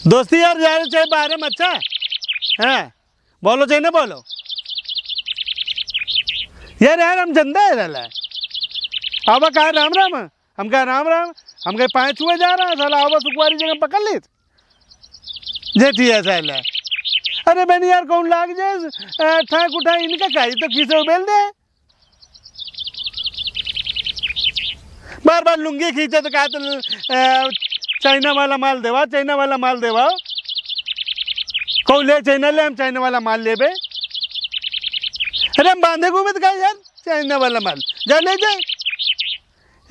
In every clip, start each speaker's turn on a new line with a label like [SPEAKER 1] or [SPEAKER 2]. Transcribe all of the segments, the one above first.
[SPEAKER 1] दोस्ती यार यार चाहे बारे में अच्छा है बोलो चाहे ना बोलो यार यार हम चंदा है रहा है अब कहा राम राम हम कहा राम राम हम कहे 5 हुए जा रहा है साला आवा सुखवारी जगह पकड़ ली जेठी है साला अरे बहन यार कौन लाग जाए ठाक उठा इनका खाई तो किसे उबेल दे बार बार लुंगी खींचे तो कहा तो चाइना वाला माल देवा चाइना वाला माल देवा कौन ले चाइना ले हम चाइना वाला माल ले बे अरे हम बांधे घूमे तो कहा यार चाइना वाला माल जा ले जाए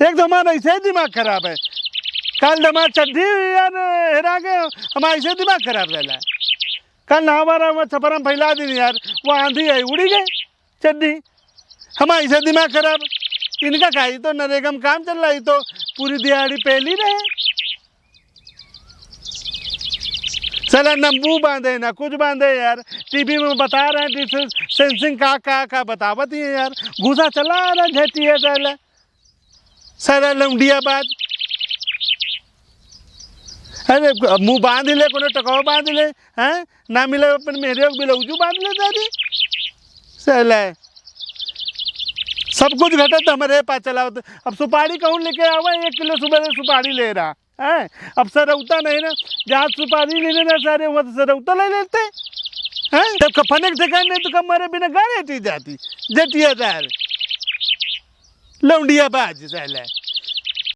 [SPEAKER 1] एक तो हमारा ऐसे ही दिमाग खराब है कल हमारा चड्ढी यार हिरा के हमारा ऐसे दिमाग खराब रहला है कल ना हमारा वो छपरम फैला दी यार वो आंधी आई उड़ी गई चड्ढी हमारा ऐसे दिमाग खराब इनका खाई तो नरेगा में काम चल रहा है तो पूरी दिहाड़ी पहली रहे चला नंबू बांधे ना कुछ बांधे यार टीवी में बता रहे हैं सेंसिंग का बतावत ही है यार घुसा चला आ रहा झेटी है साला सारा लौंडिया बाज अरे मुँह बांध ले को टकाव बांध ले हैं ना मिले अपन मेरे बिलौजू बांध ले दादी साला सब कुछ घटा तो हमारे पास चला होता अब सुपारी कहूँ लेके आवा 1 किलो सुबह सुपारी ले रहा है अब सरौता नहीं ना जहाँ सुपारी लेने ना सारे वहाँ तो सरौता ले लेते हैं जब कफने से करने तो कब मरे बिना गाड़ी जाती जटिया दार लौंडिया बाज साला